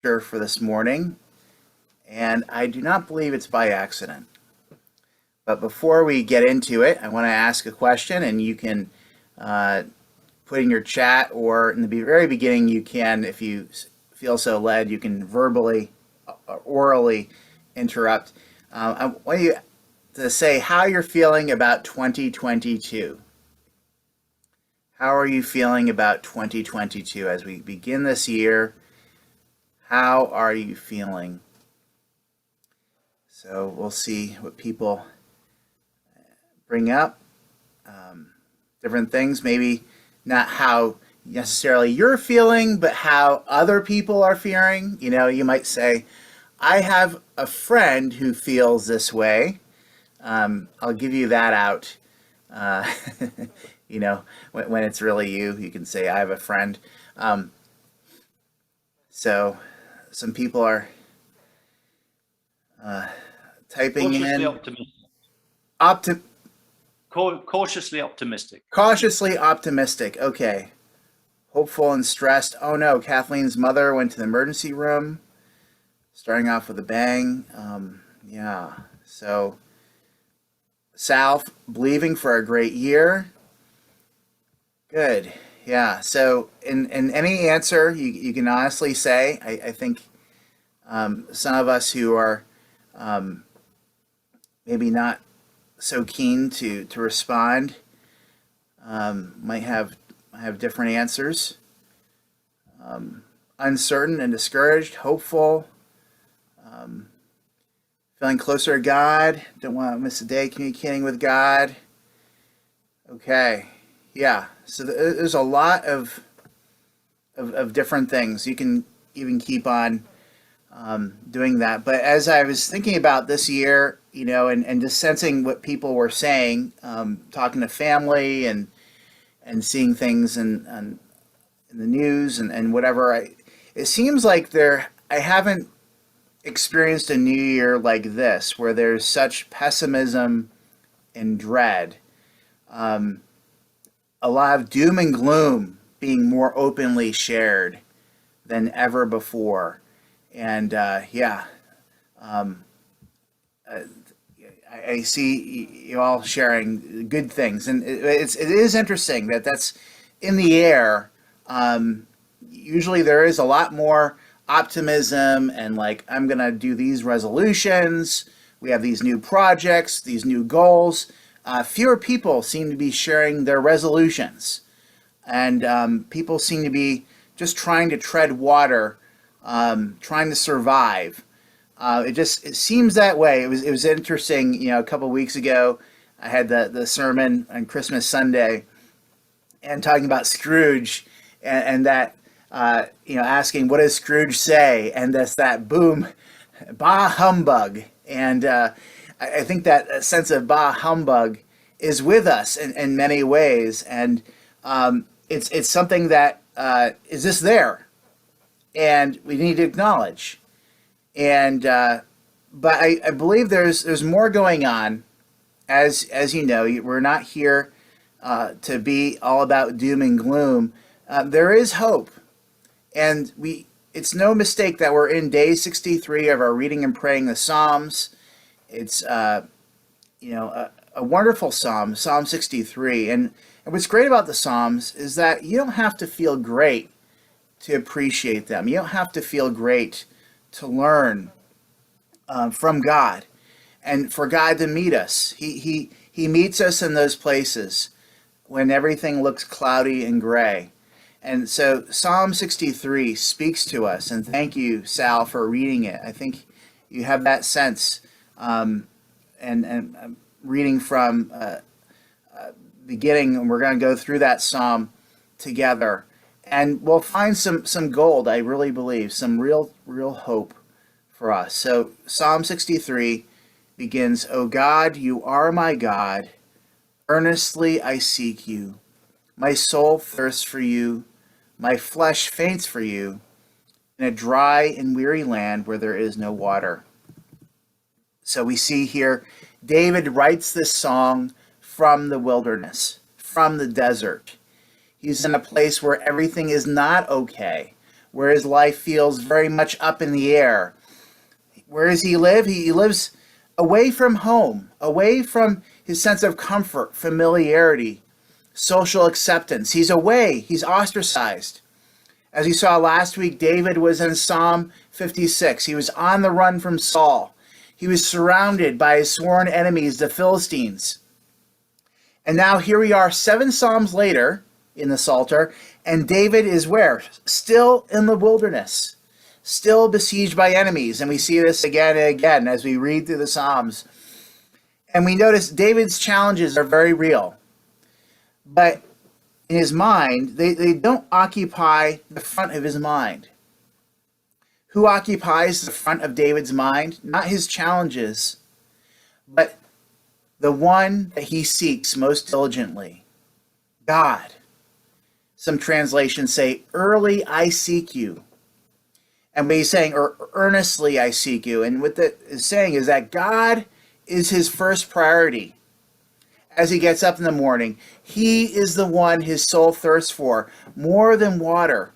For this morning, and I do not believe it's by accident. But before we get into it, I want to ask a question, and you can uh, put in your chat, or in the very beginning, you can, if you feel so led, you can verbally, orally interrupt. I want you to say how you're feeling about 2022. How are you feeling about 2022 as we begin this year? How are you feeling? So we'll see what people bring up. Different things, maybe not how necessarily you're feeling, but how other people are feeling. You might say, I have a friend who feels this way. I'll give you that out. Uh, when it's really you, you can say, I have a friend. Um, so some people are uh, typing Cautiously in optimistic. opti- Cautiously optimistic. cautiously optimistic. Okay. Hopeful and stressed. Oh no, Kathleen's mother went to the emergency room, starting off with a bang. Yeah. So, Sal, believing for a great year. Good. Yeah. So, in any answer you can honestly say, I think some of us who are um, maybe not so keen to respond might have different answers. Uncertain and discouraged, hopeful, feeling closer to God, don't want to miss a day communicating with God. Okay, yeah. So there's a lot of different things. You can even keep on doing that. But as I was thinking about this year, and just sensing what people were saying, talking to family and seeing things in the news and whatever, it seems like I haven't experienced a new year like this where there's such pessimism and dread. Um, a lot of doom and gloom being more openly shared than ever before. And yeah, um, uh, I see you all sharing good things, and it is interesting that that's in the air. Usually there is a lot more optimism and like I'm gonna do these resolutions. We have these new projects, these new goals. Fewer people seem to be sharing their resolutions, and people seem to be just trying to tread water, trying to survive. It seems that way. It was interesting. A couple of weeks ago, I had the sermon on Christmas Sunday, and talking about Scrooge, and that asking what does Scrooge say, and that's that boom, bah humbug, and I think that sense of bah humbug is with us in many ways, and it's something that is just there, and we need to acknowledge. And but I believe there's more going on. As you know, we're not here to be all about doom and gloom. There is hope, and it's no mistake that we're in day 63 of our reading and praying the Psalms. It's a wonderful psalm, Psalm 63, and what's great about the Psalms is that you don't have to feel great to appreciate them. You don't have to feel great to learn from God, and for God to meet us. He meets us in those places when everything looks cloudy and gray. And so Psalm 63 speaks to us, and thank you, Sal, for reading it. I think you have that sense, and reading from beginning, and we're going to go through that psalm together, and we'll find some gold. I really believe some real hope for us. So Psalm 63 begins, "O God, you are my God. Earnestly I seek you. My soul thirsts for you. My flesh faints for you in a dry and weary land where there is no water." So we see here David writes this song from the wilderness, from the desert. He's in a place where everything is not okay, where his life feels very much up in the air. Where does he live? He lives away from home, away from his sense of comfort, familiarity, social acceptance. He's away. He's ostracized. As we saw last week, David was in Psalm 56. He was on the run from Saul. He was surrounded by his sworn enemies, the Philistines. And now here we are 7 Psalms later in the Psalter, and David is where? Still in the wilderness, still besieged by enemies. And we see this again and again as we read through the Psalms. And we notice David's challenges are very real. But in his mind, they don't occupy the front of his mind. Who occupies the front of David's mind? Not his challenges, but the one that he seeks most diligently, God. Some translations say, early I seek you. And what he's saying, or earnestly I seek you. And what that is saying is that God is his first priority. As he gets up in the morning, he is the one his soul thirsts for, more than water.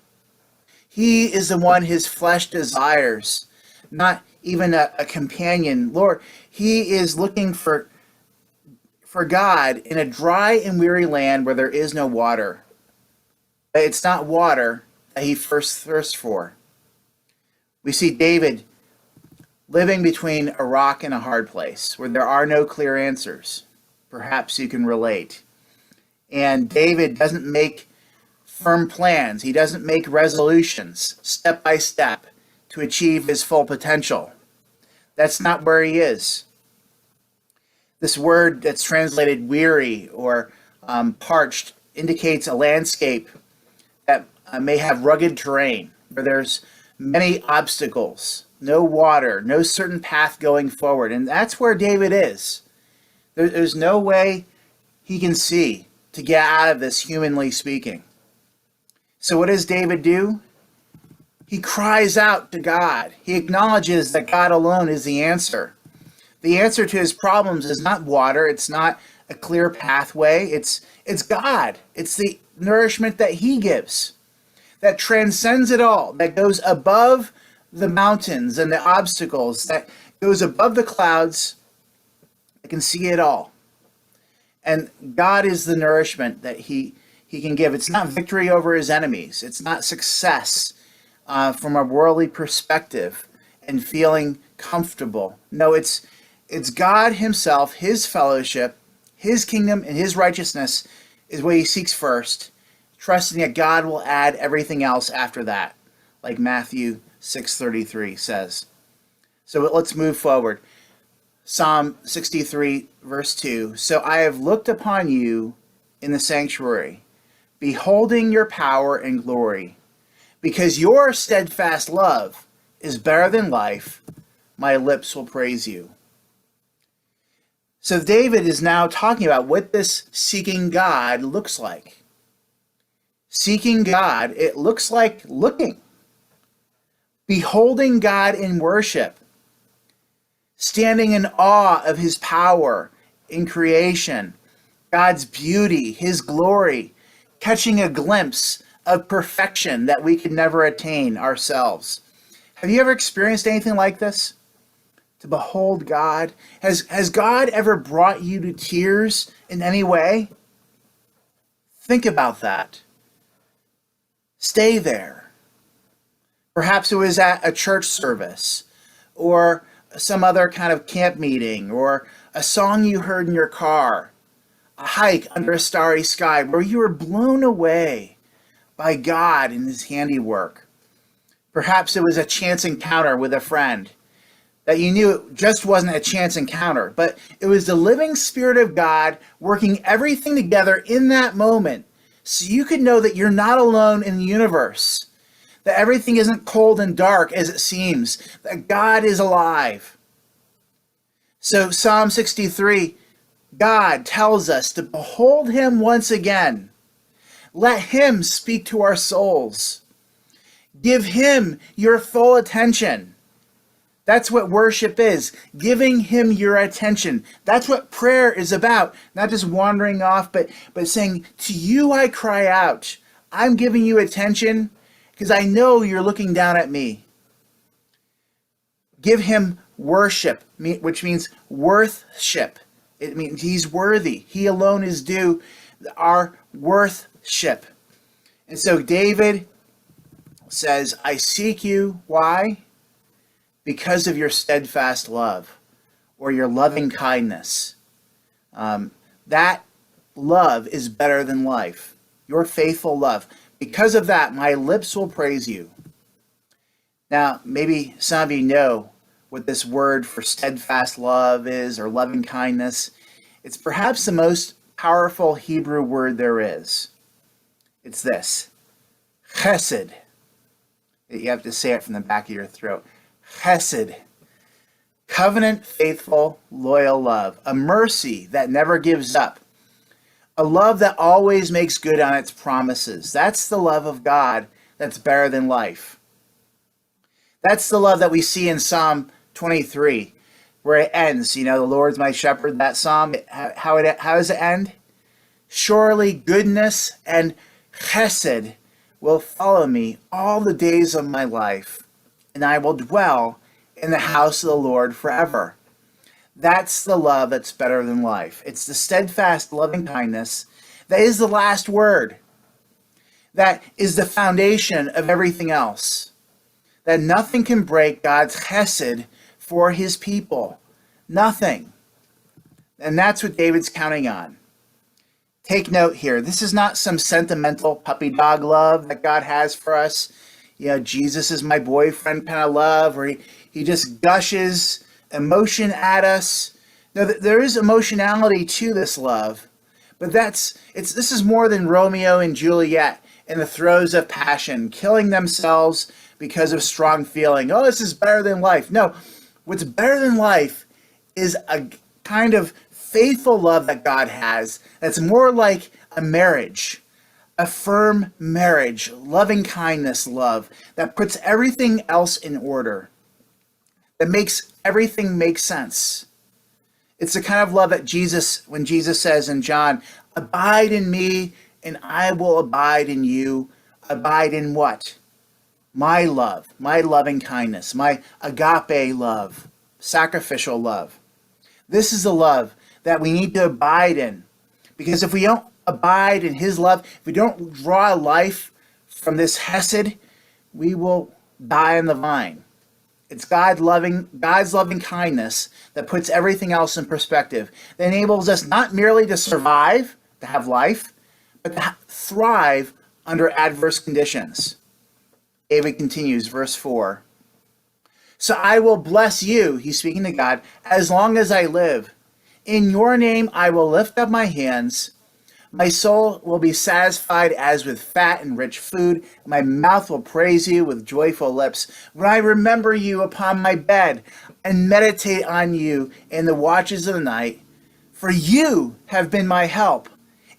He is the one his flesh desires, not even a companion. Lord, he is looking for God in a dry and weary land where there is no water. But it's not water that he first thirsts for. We see David living between a rock and a hard place where there are no clear answers. Perhaps you can relate. And David doesn't make firm plans. He doesn't make resolutions step by step to achieve his full potential. That's not where he is. This word that's translated weary or parched indicates a landscape that may have rugged terrain, where there's many obstacles, no water, no certain path going forward. And that's where David is. There's no way he can see to get out of this, humanly speaking. So what does David do? He cries out to God. He acknowledges that God alone is the answer. The answer to his problems is not water. It's not a clear pathway. It's God. It's the nourishment that he gives that transcends it all, that goes above the mountains and the obstacles, that goes above the clouds, that can see it all. And God is the nourishment that he can give. It's not victory over his enemies. It's not success from a worldly perspective and feeling comfortable. No, it's God himself, his fellowship, his kingdom, and his righteousness is what he seeks first, trusting that God will add everything else after that, like Matthew 6:33 says. So let's move forward. Psalm 63, verse 2. So I have looked upon you in the sanctuary, beholding your power and glory. Because your steadfast love is better than life, my lips will praise you. So David is now talking about what this seeking God looks like. Seeking God, it looks like looking. Beholding God in worship. Standing in awe of his power in creation. God's beauty, his glory. Catching a glimpse of perfection that we could never attain ourselves. Have you ever experienced anything like this? To behold God? Has God ever brought you to tears in any way? Think about that. Stay there. Perhaps it was at a church service or some other kind of camp meeting or a song you heard in your car, a hike under a starry sky where you were blown away by God and his handiwork. Perhaps it was a chance encounter with a friend that you knew it just wasn't a chance encounter, but it was the living Spirit of God working everything together in that moment so you could know that you're not alone in the universe, that everything isn't cold and dark as it seems, that God is alive. So Psalm 63, God tells us to behold him once again. Let him speak to our souls. Give him your full attention. That's what worship is, giving him your attention. That's what prayer is about, not just wandering off, but saying, to you I cry out. I'm giving you attention, because I know you're looking down at me. Give him worship, which means worthship. It means he's worthy. He alone is due our worthship. And so David says, I seek you. Why? Because of your steadfast love or your loving kindness. That love is better than life. Your faithful love. Because of that, my lips will praise you. Now, maybe some of you know what this word for steadfast love is, or loving kindness. It's perhaps the most powerful Hebrew word there is. It's this: chesed. You have to say it from the back of your throat. Chesed. Covenant, faithful, loyal love. A mercy that never gives up. A love that always makes good on its promises. That's the love of God that's better than life. That's the love that we see in Psalm 23, where it ends. The Lord's my shepherd, that psalm. How does it end? Surely goodness and chesed will follow me all the days of my life, and I will dwell in the house of the Lord forever. That's the love that's better than life. It's the steadfast loving kindness that is the last word. That is the foundation of everything else. That nothing can break God's chesed for his people. Nothing. And that's what David's counting on. Take note here. This is not some sentimental puppy dog love that God has for us. Jesus is my boyfriend kind of love, where he just gushes emotion at us. Now, there is emotionality to this love, but this is more than Romeo and Juliet in the throes of passion, killing themselves because of strong feeling. Oh, this is better than life. No, what's better than life is a kind of faithful love that God has that's more like a marriage, a firm marriage, loving kindness love that puts everything else in order, that makes everything make sense. It's the kind of love that when Jesus says in John, abide in me and I will abide in you. Abide in what? My love, my loving kindness, my agape love, sacrificial love. This is the love that we need to abide in. Because if we don't abide in his love, if we don't draw life from this chesed, we will die on the vine. It's God's loving kindness that puts everything else in perspective, that enables us not merely to survive, to have life, but to thrive under adverse conditions. David continues, verse 4. So I will bless you, he's speaking to God, as long as I live. In your name I will lift up my hands. My soul will be satisfied as with fat and rich food. My mouth will praise you with joyful lips. When I remember you upon my bed and meditate on you in the watches of the night, for you have been my help.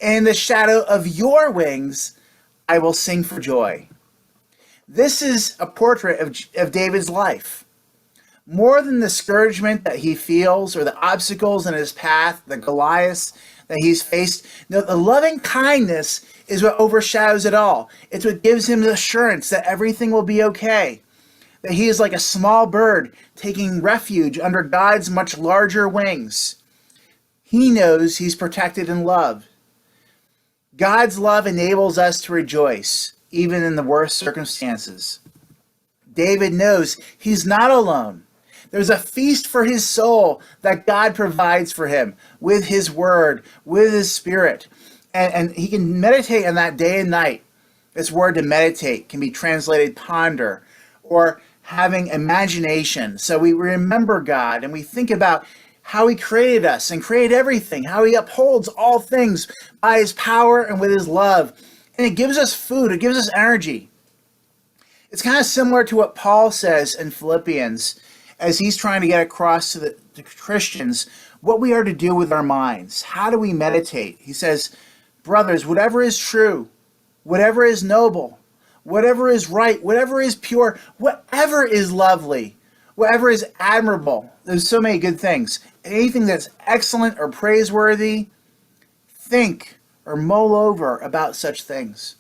And in the shadow of your wings I will sing for joy. This is a portrait of David's life. More than the discouragement that he feels or the obstacles in his path, the Goliaths that he's faced, no, the loving kindness is what overshadows it all. It's what gives him the assurance that everything will be okay. That he is like a small bird taking refuge under God's much larger wings. He knows he's protected and loved. God's love enables us to rejoice, even in the worst circumstances. David knows he's not alone. There's a feast for his soul that God provides for him with his word, with his spirit. And he can meditate on that day and night. This word to meditate can be translated ponder or having imagination. So we remember God and we think about how he created us and created everything, how he upholds all things by his power and with his love. And it gives us food, it gives us energy. It's kind of similar to what Paul says in Philippians as he's trying to get across to the Christians what we are to do with our minds. How do we meditate? He says, brothers, whatever is true, whatever is noble, whatever is right, whatever is pure, whatever is lovely, whatever is admirable. There's so many good things. Anything that's excellent or praiseworthy, think or mull over about such things.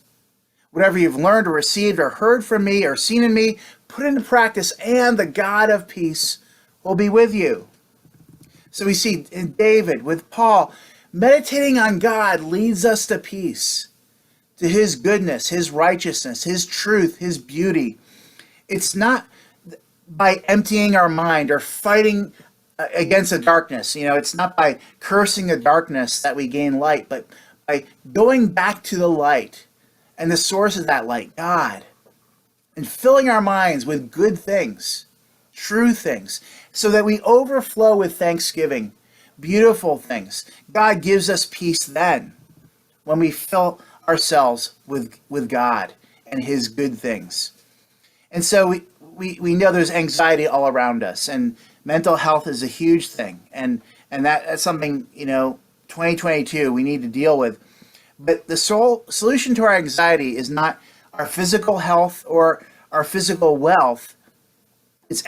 Whatever you've learned or received or heard from me or seen in me, put into practice, and the God of peace will be with you. So we see in David, with Paul, meditating on God leads us to peace, to his goodness, his righteousness, his truth, his beauty. It's not by emptying our mind or fighting against the darkness. It's not by cursing the darkness that we gain light, but by going back to the light and the source of that light, God, and filling our minds with good things, true things, so that we overflow with thanksgiving, beautiful things. God gives us peace then when we fill ourselves with God and his good things. And so we know there's anxiety all around us, and mental health is a huge thing. And that's something, 2022 we need to deal with. But the sole solution to our anxiety is not our physical health or our physical wealth. It's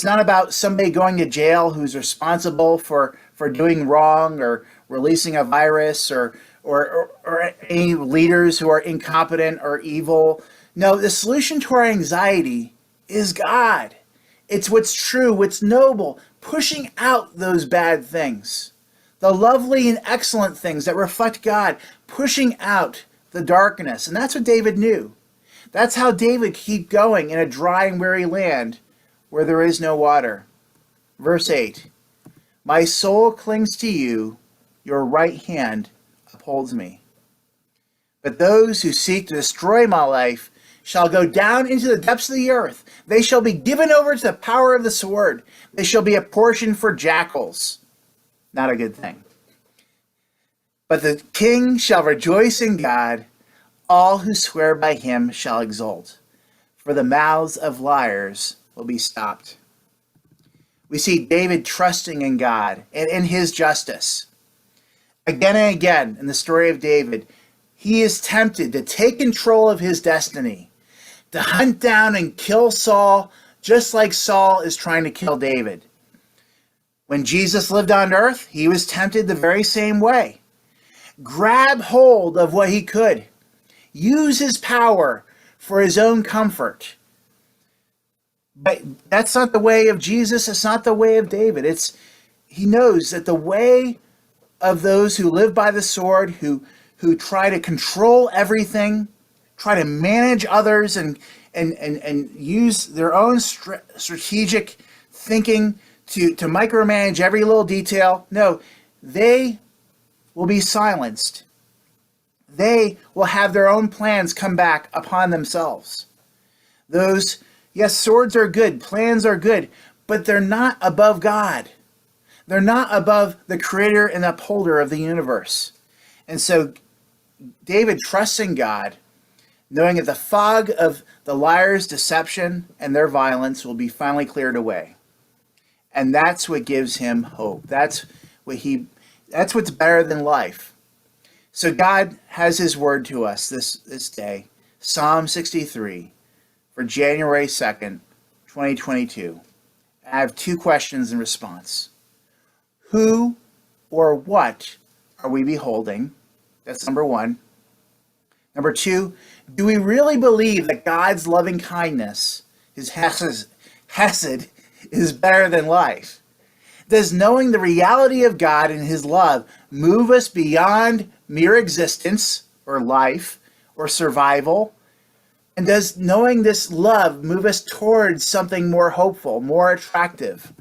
not about somebody going to jail who's responsible for doing wrong or releasing a virus or any leaders who are incompetent or evil. No, the solution to our anxiety is God. It's what's true, what's noble, pushing out those bad things, the lovely and excellent things that reflect God, pushing out the darkness. And that's what David knew. That's how David could keep going in a dry and weary land where there is no water. Verse 8, my soul clings to you, your right hand upholds me. But those who seek to destroy my life shall go down into the depths of the earth. They shall be given over to the power of the sword. They shall be a portion for jackals. Not a good thing. But the king shall rejoice in God. All who swear by him shall exult. For the mouths of liars will be stopped. We see David trusting in God and in his justice. Again and again in the story of David, he is tempted to take control of his destiny, to hunt down and kill Saul, just like Saul is trying to kill David. When Jesus lived on earth, he was tempted the very same way. Grab hold of what he could. Use his power for his own comfort. But that's not the way of Jesus. It's not the way of David. He knows that the way of those who live by the sword, who try to control everything, try to manage others and use their own strategic thinking to micromanage every little detail. No, they will be silenced. They will have their own plans come back upon themselves. Yes, swords are good, plans are good, but they're not above God. They're not above the creator and upholder of the universe. And so David trusts in God, knowing that the fog of the liars' deception and their violence will be finally cleared away. And that's what gives him hope. That's what's better than life. So God has his word to us this day. Psalm 63 for January 2nd, 2022. I have two questions in response. Who or what are we beholding? That's number one. Number two, do we really believe that God's loving kindness, his hesed, is better than life? Does knowing the reality of God and his love move us beyond mere existence or life or survival? And does knowing this love move us towards something more hopeful, more attractive?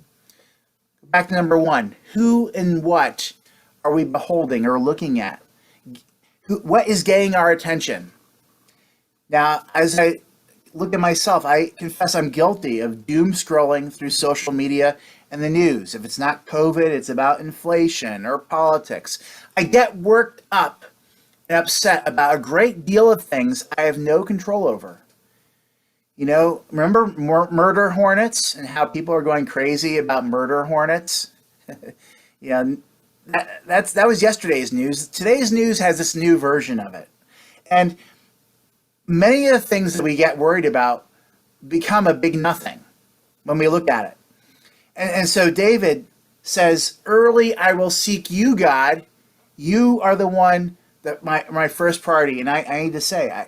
Back to number one, who and what are we beholding or looking at? What is getting our attention? Now, as I look at myself, I confess I'm guilty of doom scrolling through social media and the news. If it's not COVID, it's about inflation or politics. I get worked up and upset about a great deal of things I have no control over. Remember murder hornets and how people are going crazy about murder hornets? That was yesterday's news. Today's news has this new version of it. And many of the things that we get worried about become a big nothing when we look at it. And so David says, early I will seek you, God. You are the that my first priority. And I need to say,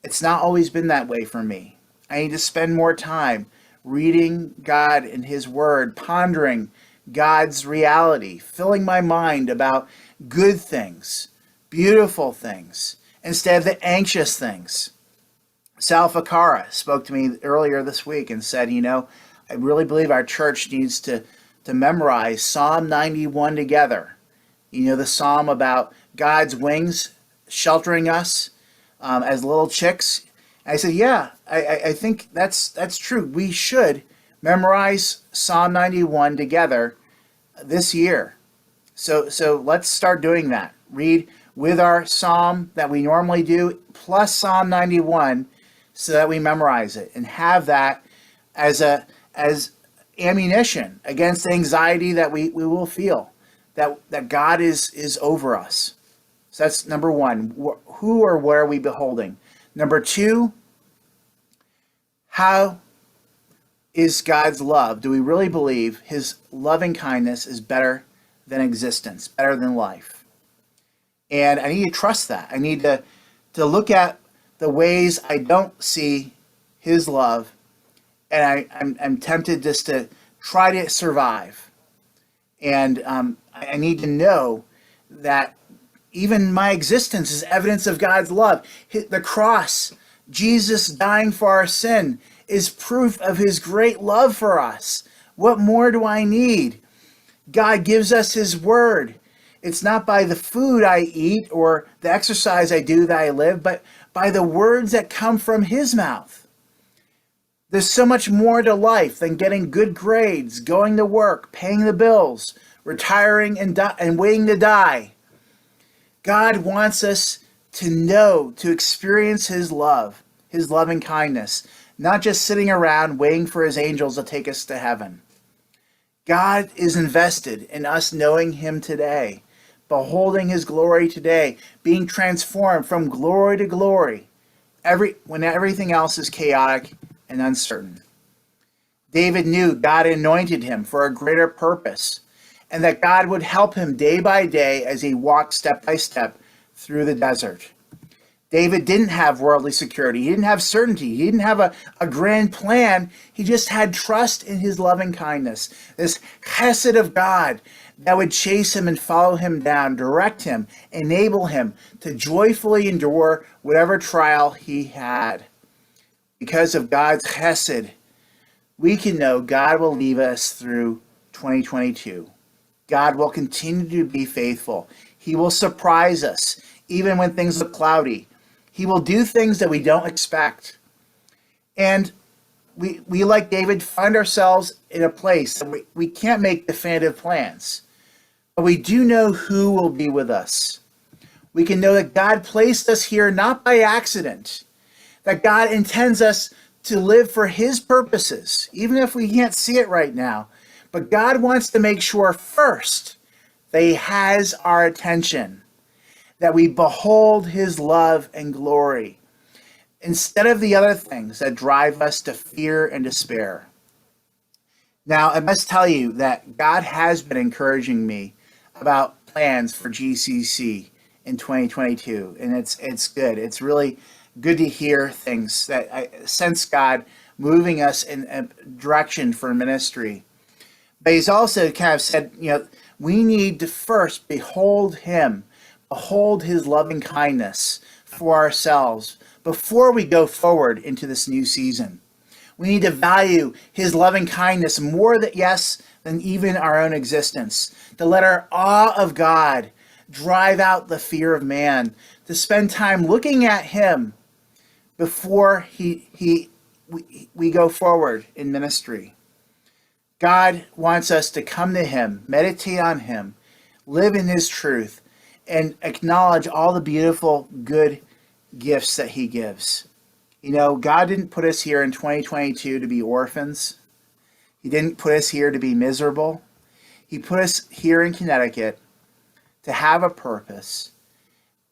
it's not always been that way for me. I need to spend more time reading God and His Word, pondering God's reality, filling my mind about good things, beautiful things, instead of the anxious things. Sal Fakara spoke to me earlier this week and said, I really believe our church needs to memorize Psalm 91 together. The psalm about God's wings sheltering us as little chicks. I said, yeah, I think that's true. We should memorize Psalm 91 together this year. So let's start doing that. Read with our psalm that we normally do, plus Psalm 91, so that we memorize it and have that as ammunition against the anxiety that we will feel, that God is over us. So that's number one. Who or what are we beholding? Number two, how is God's love? Do we really believe His loving kindness is better than existence, better than life? And I need to trust that. I need to look at the ways I don't see His love, and I'm tempted just to try to survive. And I need to know that even my existence is evidence of God's love. The cross, Jesus dying for our sin, is proof of His great love for us. What more do I need? God gives us His Word. It's not by the food I eat or the exercise I do that I live, but by the words that come from His mouth. There's so much more to life than getting good grades, going to work, paying the bills, retiring and waiting to die. God wants us to know, to experience His love, His loving kindness, not just sitting around waiting for His angels to take us to heaven. God is invested in us knowing Him today, beholding His glory today, being transformed from glory to glory, when everything else is chaotic and uncertain. David knew God anointed him for a greater purpose, and that God would help him day by day as he walked step by step through the desert. David didn't have worldly security. He didn't have certainty. He didn't have a grand plan. He just had trust in His loving kindness, this chesed of God that would chase him and follow him down, direct him, enable him to joyfully endure whatever trial he had. Because of God's chesed, we can know God will lead us through 2022. God will continue to be faithful. He will surprise us, even when things look cloudy. He will do things that we don't expect. And we like David, find ourselves in a place that we can't make definitive plans. But we do know who will be with us. We can know that God placed us here not by accident, that God intends us to live for His purposes, even if we can't see it right now. But God wants to make sure first that He has our attention, that we behold His love and glory, instead of the other things that drive us to fear and despair. Now, I must tell you that God has been encouraging me about plans for GCC in 2022, and it's good. It's really good to hear things that I sense God moving us in a direction for ministry. But He's also kind of said, we need to first behold Him, behold His loving kindness for ourselves before we go forward into this new season. We need to value His loving kindness more than even our own existence, to let our awe of God drive out the fear of man, to spend time looking at Him before we go forward in ministry. God wants us to come to Him, meditate on Him, live in His truth, and acknowledge all the beautiful, good gifts that He gives. God didn't put us here in 2022 to be orphans. He didn't put us here to be miserable. He put us here in Connecticut to have a purpose.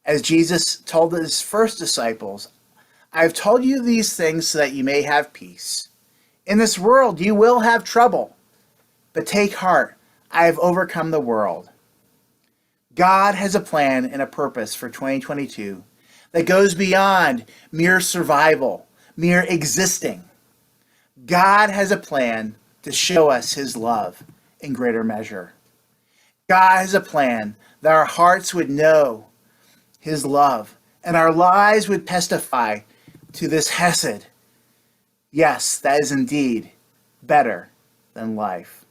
As Jesus told His first disciples, I've told you these things so that you may have peace. In this world you will have trouble, but take heart, I have overcome the world. God has a plan and a purpose for 2022 that goes beyond mere survival, mere existing. God has a plan to show us his love in greater measure. God has a plan that our hearts would know his love and our lives would testify to this hesed. Yes, that is indeed better than life.